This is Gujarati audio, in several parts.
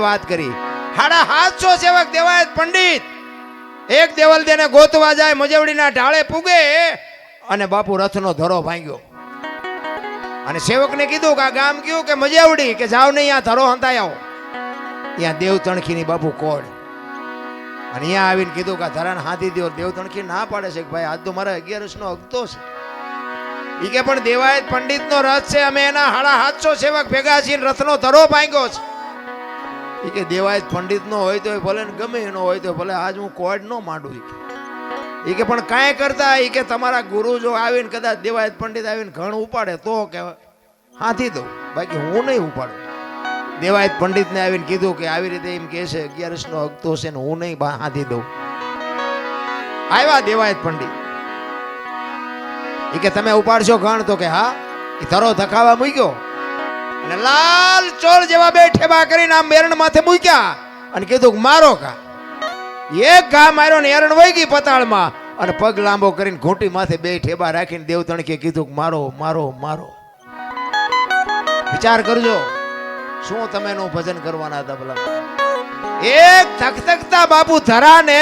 વાત કરી 750 સેવક દેવાયત પંડિત એક દેવલદેને ગોતવા જાય, મજવડીના ઢાળે પૂગે અને બાપુ રથનો ધરો ભાંગ્યો અને સેવકને કીધું કે આ ગામ કયું કે મજવડી, કે જાવ નહીં આ ધરો હંતાઈ આવો. ત્યાં દેવ તણખીની બાપુ કોડ અને અહીંયા આવીને કીધું કે ધરાને હાથી દો. દેવ તણખી ના પાડે છે કે ભાઈ આજ તો મારા 11નો અગતો છે. ઈ કે પણ દેવાયત પંડિતનો રથ છે, અમે એના 750 સેવક ભેગા છીએ, રથનો ધરો ભાંગ્યો છે. ઈ કે દેવાયત પંડિત નો હોય તો ભલે ને ગમે એનો હોય તો ભલે, આજ હું કોડ નો માંડું. ઈ કે પણ કાંઈ કરતા ઈ કે તમારા ગુરુ જો આવીને કદાચ દેવાયત પંડિત આવીને ઘણ ઉપાડે તો કે હાથી દઉં, બાકી હું નહીં ઉપાડું. દેવાયત પંડિત ને આવીને કીધું કે આવી રીતે એમ કે છે 11નો અગતો છે ને હું નહીં હાથી દઉં. આવ્યા દેવાયત પંડિત, ઈ કે તમે ઉપાડશો ઘણ? તો કે હા. ઈ ધરો ધકાવા મૂક્યો અને લાલ ચોળ જેવા બે ઠેબા કરીને આમ એરણ માથે મૂક્યા અને કીધું કે મારો કા. એક ઘા માર્યો ને એરણ વહી ગઈ પતાળમાં અને પગ લાંબો કરીને ઘૂંટી માથે બે ઠેબા રાખીને દેવ તણકે કીધું કે મારો મારો મારો. વિચાર કરજો શું તમે એનું ભજન કરવાના હતા ભલા. એક થકથકતા બાપુ ધરાને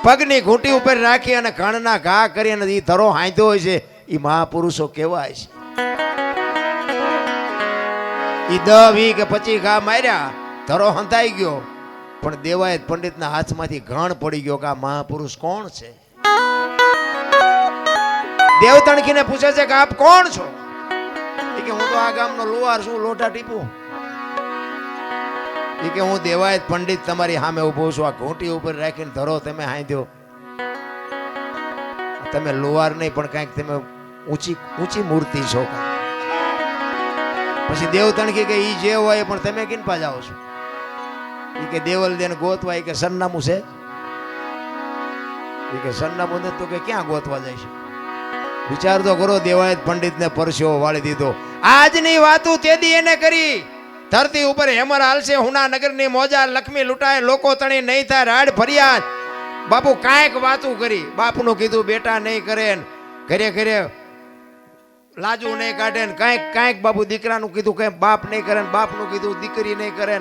પગની ઘૂંટી ઉપર રાખી અને ઘણના ઘા કરી અને ઈ ધરો હાંધ્યો હોય છે. ઈ મહાપુરુષો કેવાય છે. ઈ 10, 20 કે 25 ઘા માર્યા, ધરો હંતાઈ ગયો, પણ દેવાયત પંડિતના હાથમાંથી ઘણ પડી ગયો કે આ મહાપુરુષ કોણ છે. દેવ તણખીને પૂછે છે કે આપ કોણ છો? ઈ કે હું તો આ ગામનો લુહાર છું, લોટા ટીપું. ઈ કે હું દેવાયત પંડિત તમારી સામે ઉભો છું, આ ઘૂંટી ઉપર રાખીને ધરો તમે હાંધ્યો. તમે લુહાર નહીં પણ કાંઈક તમે ઊંચી મૂર્તિ છો. પછી દેવ તણખી કે ઈ જે હોય પણ તમે કિન પા જાઓ છો? ઈ કે દેવલ દેને ગોતવા. ઈ કે સરનામું છે? ઈ કે સરનામું ને તો કે ક્યાં ગોતવા જાય છે? વિચાર તો કરો. દેવાયત પંડિત ને પરસ્યો વાળી દીધો. આજની વાતું તેદી એને કરી. ધરતી ઉપર હેમર હાલશે, હુના નગરની મોજા લક્ષ્મી લૂંટાય, લોકો તણી નહીં થાય રાડ ફરિયાદ. બાપુ કાંઈક વાતું કરી. બાપનું કીધું બેટા નહીં કરે, ઘરે ઘરે લાજુ નહીં કાઢે ને કાંઈક બાપુ દીકરાનું કીધું કઈ બાપ નહીં કરે, બાપનું કીધું દીકરી નહીં કરે,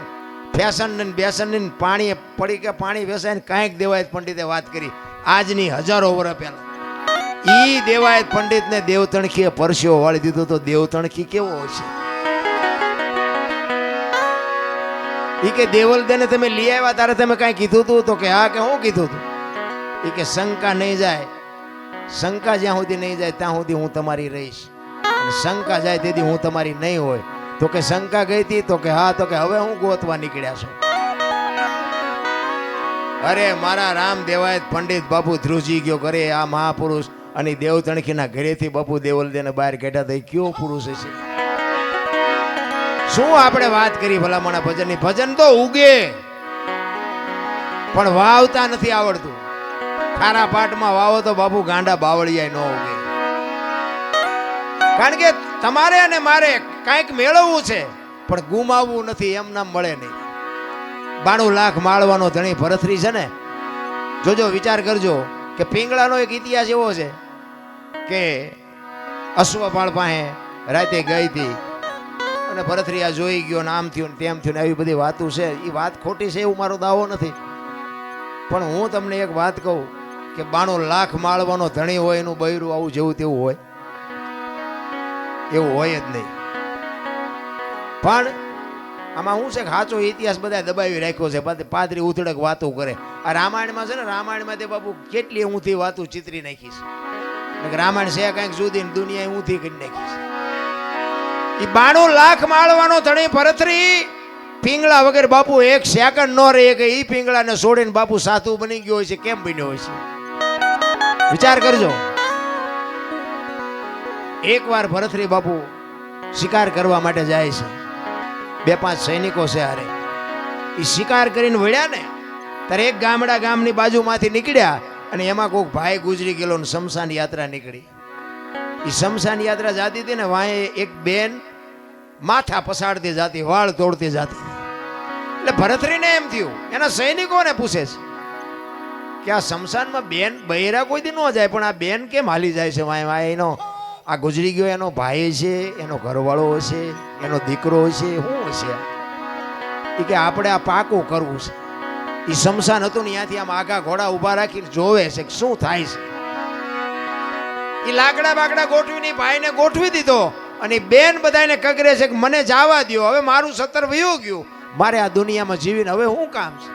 ફેશન ને બેસન ને પાણી પડી કે પાણી વેસાય ને કાંઈક દેવાયત પંડિતે વાત કરી. આજની હજારો વર્ષ પહેલા ઈ દેવાયત પંડિત ને દેવ તણખીએ પરસ્યો વાળી દીધો. તો દેવ તણખી કેવો હોય છે? ઈ કે દેવલ દેને તમે લઈ આવ્યા તારે તમે કાંઈ કીધું તું? તો કે હા. કે હું કીધું તું? ઈ કે શંકા નહીં જાય, શંકા જ્યાં સુધી નહીં જાય ત્યાં સુધી હું તમારી રહીશ, અને શંકા જાય તેથી હું તમારી નહીં હોય. તો કે શંકા ગઈ હતી? તો કે હા. તો કે હવે હું ગોતવા નીકળ્યા છો? અરે મારા રામ દેવાયત પંડિત બાપુ ધ્રુજી ગયો ઘરે. આ મહાપુરુષ અને દેવ તણખીના ઘરેથી બાપુ દેવલ દેને બહાર કાઢ્યા તો કયો પુરુષ છે? શું આપણે વાત કરી ભલામણા ભજનની? ભજન તો ઉગે પણ વાવતા નથી આવડતું. ખારા પાટમાં વાવો તો બાપુ ગાંડા બાવળિયા ન ઉગે. કારણ કે તમારે અને મારે કાંઈક મેળવવું છે પણ ગુમાવવું નથી. એમ નામ મળે નહીં. 92 લાખ માળવાનો ધણી ભરથરી છે ને, જોજો વિચાર કરજો કે પિંગળાનો એક ઇતિહાસ એવો છે કે અશ્વપાળ પાસે રાતે ગઈ હતી અને ભરથરી આ જોઈ ગયો ને આમ થયું ને તેમ થયું ને એવી બધી વાતો છે. એ વાત ખોટી છે એવું મારો દાવો નથી, પણ હું તમને એક વાત કહું કે 92 લાખ માળવાનો ધણી હોય એનું બૈરું આવું જેવું તેવું હોય? એવું હોય જ નહીં. પણ આમાં શું છે કે સાચો ઇતિહાસ બધા દબાવી રાખ્યો છે. પાદરી ઉથડક વાતો કરે. આ રામાયણમાં છે ને, રામાયણમાં તે બાપુ કેટલી ઊંધી વાતો ચિતરી નાખી છે. રામાયણ છે કાંઈક જુદી ને દુનિયા ઊંધી કરી નાખી છે. એ 92 લાખ માળવાનો ધણી ભરથરી પિંગળા વગર બાપુ એક સેકન્ડ નો રહે કે ઈ પિંગળાને છોડીને બાપુ સાધુ બની ગયો હોય છે. કેમ બન્યો હોય છે? વિચાર કરજો. એકવાર ભરથરી બાપુ શિકાર કરવા માટે જાય છે. 2-5 સૈનિકો છે હારે. એ શિકાર કરીને વળ્યા ને ત્યારે એક ગામની બાજુમાંથી નીકળ્યા અને એમાં કોઈક ભાઈ ગુજરી ગયેલો ને શમશાન યાત્રા નીકળી. એ શમશાન યાત્રા જાતી હતી ને વાંહે એક બેન માથા પસાડતી જાતી, વાળ તોડતી જાતી. એટલે ભરથરીને એમ થયું, એના સૈનિકોને પૂછે છે કે આ શમશાનમાં બેન બૈરા કોઈ દી ન જાય પણ આ બેન કેમ હાલી જાય છે? વાંહે એનો આ ગુજરી ગયો એનો ભાઈ છે, એનો ઘરવાળો હશે, એનો દીકરો હશે, શું હશે? એ કે આપણે આ પાકું કરવું છે. એ શમશાન હતું ને ત્યાંથી આમ આગા ઘોડા ઊભા રાખીને જોવે છે કે શું થાય છે. એ લાકડા બાકડા ગોઠવીને ભાઈને ગોઠવી દીધો અને બેન બધાને કગરે છે કે મને જવા દો, હવે મારું 17 વયું ગયું, મારે આ દુનિયામાં જીવીને હવે શું કામ છે.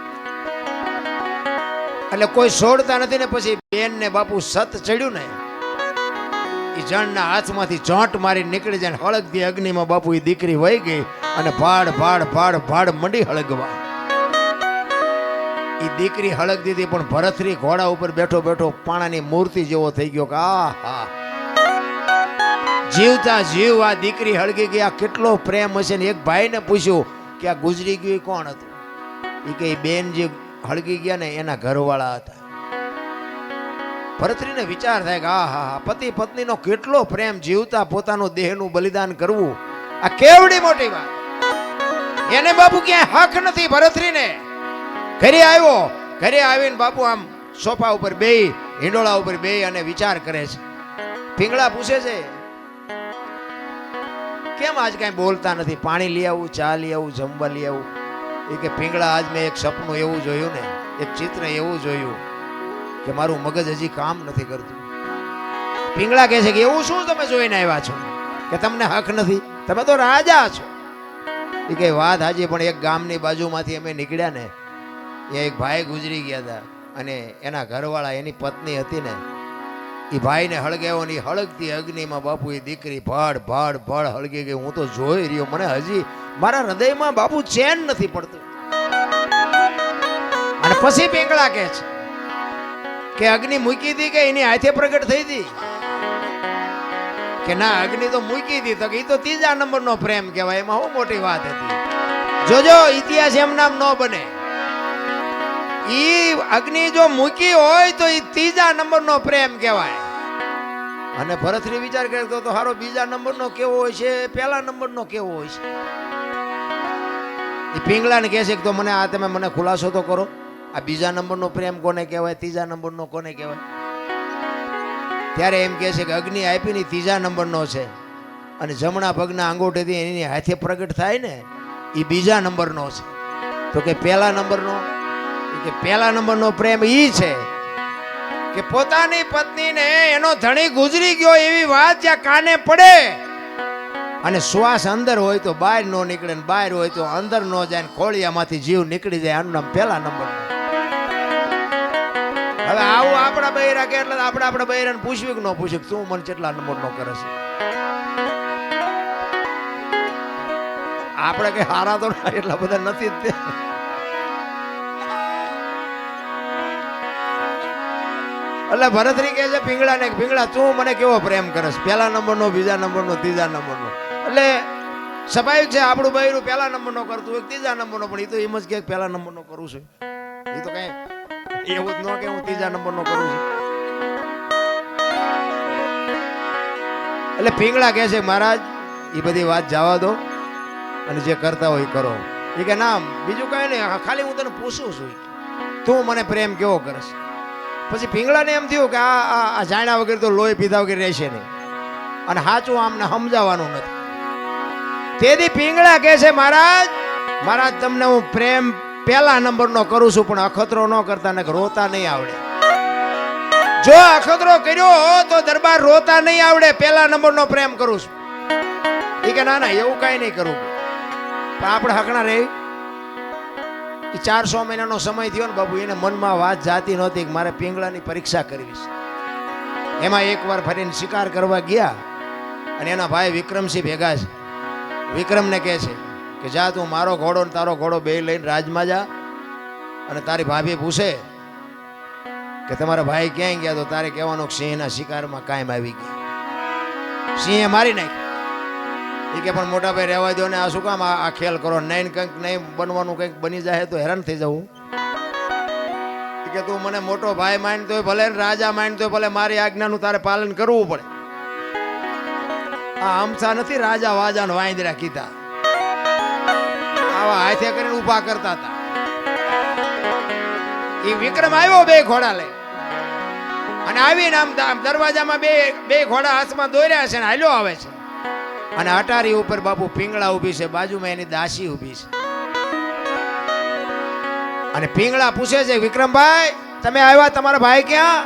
એટલે કોઈ છોડતા નથી ને પછી બેન ને બાપુ સત ચડ્યું ને એ જણના હાથમાંથી ચોંટ મારી નીકળી જાય, હળગતી અગ્નિમાં બાપુ એ દીકરી વહી ગઈ અને ભાડ ભાડ ભાડ ભાડ મંડી હળગવા. એ દીકરી હળગ દીધી પણ ભરતરી ઘોડા ઉપર બેઠો બેઠો પાણાની મૂર્તિ જેવો થઈ ગયો કે આહા, જીવતા જીવ આ દીકરી હળગી ગઈ, આ કેટલો પ્રેમ હશે. ને એક ભાઈને પૂછ્યું કે આ ગુજરી ગયું કોણ હતું? એ કે બેન જે હળગી ગયા ને એના ઘરવાળા હતા. ભરતરીને વિચાર થાય કે આહા, પતિ પત્નીનો કેટલો પ્રેમ, જીવતા પોતાનું દેહનું બલિદાન કરવું, આ કેવડી મોટી વાત. એને બાપુ ક્યાંય હક નથી. ભરતરીને ઘરે આવ્યો, ઘરે આવીને બાપુ આમ સોફા ઉપર બેહી, હિંડોળા ઉપર બેહી અને વિચાર કરે છે. પિંગળા પૂછે છે કેમ આજ કઈ બોલતા નથી? પાણી લઈ આવું, ચા લઈ આવું, જમવા લઈ આવું? એ કે પિંગળા, આજ મેં એક સપનું એવું જોયું ને, એક ચિત્ર એવું જોયું કે મારું મગજ હજી કામ નથી કરતું. પિંગળા કહે છે કે એવું શું તમે જોઈને આવ્યા છો કે તમને હક નથી? તમે તો રાજા છો. એ કે વાત હાજી, પણ એક ગામની બાજુમાંથી અમે નીકળ્યા ને, એ એક ભાઈ ગુજરી ગયા હતા અને એના ઘરવાળા, એની પત્ની હતી ને, એ ભાઈને હળગાવ્યો ને હળગતી અગ્નિમાં બાપુ એ દીકરી ભડ ભડ ભડ હળગી ગઈ. હું તો જોઈ રહ્યો, મને હજી મારા હૃદયમાં બાપુ ચેન નથી પડતું. અને પછી પિંગળા કહે છે કે અગ્નિ મૂકી હતી કે એની હાથે પ્રગટ થઈ હતી? કે ના, અગ્નિ તો મૂકી હતી. તો એ તો 3જા નંબરનો પ્રેમ કહેવાય, એમાં શું મોટી વાત હતી. જોજો, ઇતિહાસ એમ નામ ન બને. ઈ અગ્નિ જો મૂકી હોય તો એ 3જા નંબરનો પ્રેમ કહેવાય. અને ભરતરી વિચાર કરે તો હારો 2જા નંબરનો કેવો હોય છે, 1લા નંબરનો કેવો હોય છે? એ પિંગળાને કહે છે કે તો મને આ તમે મને ખુલાસો તો કરો, આ 2જા નંબરનો પ્રેમ કોને કહેવાય, 3જા નંબરનો કોને કહેવાય? ત્યારે એમ કહે છે કે અગ્નિ આપી ને 3જા નંબરનો છે અને જમણા પગના અંગૂઠેથી એની હાથે પ્રગટ થાય ને એ 2જા નંબરનો છે. તો કે 1લા નંબરનો? કે 1લા નંબરનો પ્રેમ ઈ છે કે પોતાની પત્નીને એનો ધણી ગુજરી ગયો એવી વાત જ્યાં કાને પડે અને શ્વાસ અંદર હોય તો બહાર નો નીકળે ને બહાર હોય તો અંદર નો જાય ને ખોળિયામાંથી જીવ નીકળી જાય, આનું નામ 1લા નંબરનો. હવે આવું આપણા બૈરા કે એટલે આપણા બૈરાને પૂછ્યું કે ન પૂછ્યું તું મને કેટલા નંબરનો કરે છે? આપણે કે હારા તો એટલા બધા નથી જ. એટલે ભરતરી કહે છે પિંગળાને, પિંગળા તું મને કેવો પ્રેમ કરસ? 1લા નંબરનો, 2જા નંબરનો, 3જા નંબરનો? એટલે સ્વાભાવિક છે આપણું બૈરું 1લા નંબરનો કરતું હોય, 3જા નંબરનો, પણ એ તો એમ જ કે 1લા નંબરનો કરું છું. એ તો કઈ એવું જ ન કે હું 3જા નંબરનો કરું છું. એટલે પિંગળા કહે છે મહારાજ એ બધી વાત જવા દો અને જે કરતા હોય કરો. એ કે ના, બીજું કઈ નહીં, ખાલી હું તને પૂછું છું તું મને પ્રેમ કેવો કરસ? પછી પિંગળાને એમ થયું કે આ જાણ્યા વગર તો લોહી પીધા વગર રહેશે નહીં અને સાચું આમને સમજાવવાનું નથી. તેથી પિંગળા કહે છે મહારાજ, મહારાજ તમને હું પ્રેમ 1લા નંબરનો કરું છું, પણ અખતરો ન કરતા ને રોતા નહીં આવડે. જો અખતરો કર્યો તો દરબાર રોતા નહીં આવડે. 1લા નંબરનો પ્રેમ કરું છું. એ કે ના ના, એવું કઈ નહીં કરવું. પણ આપણે હકણા રહી 400 મહિનાનો સમય થયો ને બાબુ, એને મનમાં વાત જાતી નહોતી કે મારે પિંગળાની પરીક્ષા કરવી છે. એમાં એકવાર ફરીને શિકાર કરવા ગયા અને એના ભાઈ વિક્રમસિંહ ભેગા છે. વિક્રમને કહે છે કે જા તું મારો ઘોડો ને તારો ઘોડો બે લઈને રાજમાં જા અને તારી ભાભી પૂછે કે તમારા ભાઈ ક્યાંય ગયા, તો તારે કહેવાનું સિંહના શિકારમાં કાયમ આવી ગયા, સિંહે મારી નાખી. એ કે પણ મોટા ભાઈ રહેવા દો ને, આ શું કામ આ ખેલ કરો? નહીં કંઈક નહીં બનવાનું, કંઈક બની જાય તો હેરાન થઈ જવું. કે તું મને મોટો ભાઈ માન તોય ભલે, રાજા માન તોય ભલે, મારી આજ્ઞાનું તારે પાલન કરવું પડે. આ અમસા નથી રાજા વાજા વાંદરા કીધા, આવા હાથે કરીને ઉભા કરતા હતા. એ વિક્રમ આવ્યો 2 ઘોડા લઈ અને આવીને આમ દરવાજામાં બે ઘોડા હાથમાં દોર્યા છે ને હાલ્યો આવે છે. અને અટારી ઉપર બાપુ પિંગળા ઊભી છે, બાજુમાં એની દાસી ઊભી છે. અને પિંગળા પૂછે છે, વિક્રમભાઈ તમે આવ્યા, તમારા ભાઈ ક્યાં?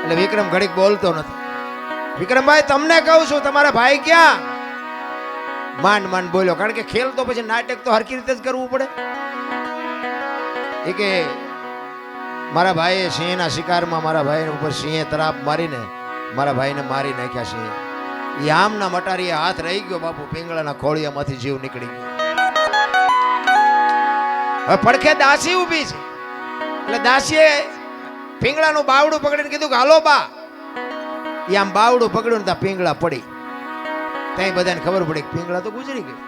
એટલે વિક્રમ ઘડીક બોલતો નથી. વિક્રમભાઈ તમને કહું છું, તમારા ભાઈ ક્યાં? માંડ માંડ બોલ્યો, કારણ કે ખેલ તો પછી નાટક તો હરકી રીતે જ કરવું પડે. એ કે મારા ભાઈએ સિંહના શિકારમાં મારા ભાઈ ઉપર સિંહે તરાપ મારીને મારા ભાઈને મારી નાખ્યા છે. એ આમના મટારીએ હાથ રહી ગયો બાપુ, પિંગળાના ખોળિયામાંથી જીવ નીકળી ગયો. હવે પડખે દાસી ઊભી છે, એટલે દાસીએ પિંગળાનું બાવડું પકડીને કીધું કે હાલો બા. એ આમ બાવડું પકડ્યું ને ત્યાં પિંગળા પડી. ત્યાં બધાને ખબર પડી કે પિંગળા તો ગુજરી ગઈ.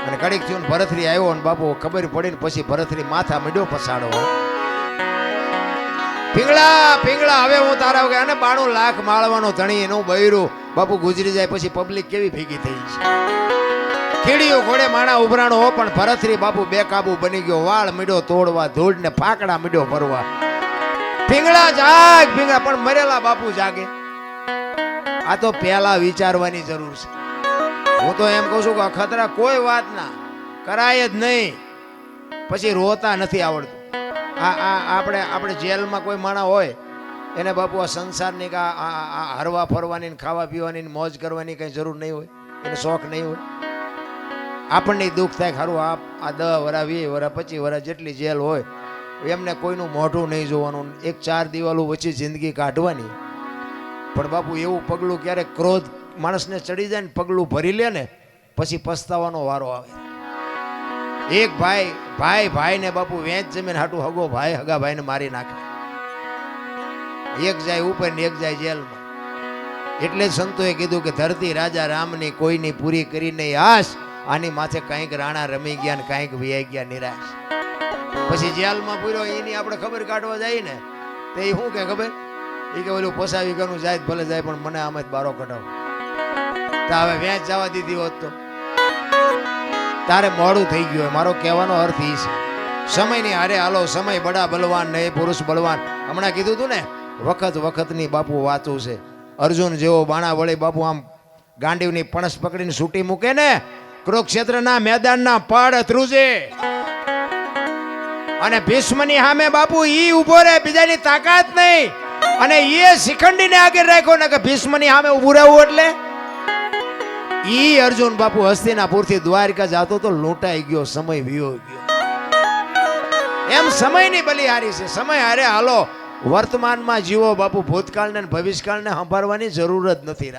અને કડીક થયું ભરથરી આવ્યો ને બાપુ ખબર પડી ને પછી ભરથરી માથા મીડ્યો પસાડો. પિંગળા પિંગળા હવે હું તારા વગર, અને 92 લાખ માળવાનો ધણી એનું બૈરું બાપુ ગુજરી જાય પછી પબ્લિક કેવી ભેગી થઈ છે. કીડીઓ ઘોડે માણા ઉભરાણો હો, પણ ભરથરી બાપુ બેકાબુ બની ગયો. વાળ મીડ્યો તોડવા, ધૂળ ને ફાકડા મીડ્યો ભરવા. પિંગળા જાગ પિંગળા, પણ મરેલા બાપુ જાગે. આ તો પહેલા વિચારવાની જરૂર છે. હું તો એમ કહું છું કે અખતરા કોઈ વાત ના કરાય જ નહીં, પછી રોતા નથી આવડતું. આપણે જેલમાં કોઈ માણા હોય એને બાપુ આ સંસારની કે હરવા ફરવાની ખાવા પીવાની મોજ કરવાની કઈ જરૂર નહીં હોય, એને શોખ નહીં હોય. આપણને દુઃખ થાય ખરું, આ 10 વરા 20 વરા 25 વરા જેટલી જેલ હોય એમને કોઈનું મોઢું નહીં જોવાનું, એક 4 દિવાલો વચ્ચે જિંદગી કાઢવાની. પણ બાપુ એવું પગલું ક્યારેક ક્રોધ માણસને ચડી જાય ને પગલું ભરી લે ને પછી પસ્તાવાનો વારો આવે. એક ભાઈને બાપુ વેચ જમીન હાટું હગો ભાઈ હગા ભાઈને મારી નાખે. એક જાય ઉપર ને એક જાય જેલમાં. એટલે જ સંતોએ કીધું કે ધરતી રાજા રામની કોઈની પૂરી કરી નહીં આશ, આની માથે કંઈક રાણા રમી ગયા ને કંઈક વિયાઈ ગયા નિરાશ. પછી જેલમાં પૂર્યો એની આપણે ખબર કાઢવા જાય ને તો એ શું કે ખબર, એ કે ઓલું પોસાવી કરવું જાય ભલે જાય પણ મને આમ જ બારો કઢાવો. તો હવે વેચ જવા દીધી હોત તો તારે મોડું થઈ ગયું. મારો કહેવાનો અર્થ એ છે, સમયની હારે હાલો. સમય બડા બલવાન નહીં, પુરુષ બલવાન. હમણાં કીધું તું ને, વખતની બાપુ વાતું છે. અર્જુન જેવો બાણા વળી બાપુ આમ ગાંડીવની પણસ પકડીને સૂટી મૂકે ને, કુરુક્ષેત્રના મેદાનના પડ ધ્રુજે. અને ભીષ્મની સામે બાપુ ઈ ઉભો રહે, બીજાની તાકાત નહીં. અને એ શિખંડીને આગળ રાખ્યો ને કે ભીષ્મની સામે ઉભું રહેવું. એટલે ઈ અર્જુન બાપુ હસ્તિનાપુરથી દ્વારકા જતો તો લૂંટાઈ ગયો, સમય વિયો ગયો. એમ સમયની બલિહારી છે. સમય હારે હાલો, વર્તમાનમાં જીવો બાપુ. ભૂતકાળને ભવિષ્યકાળને સંભાળવાની જરૂર જ નથી.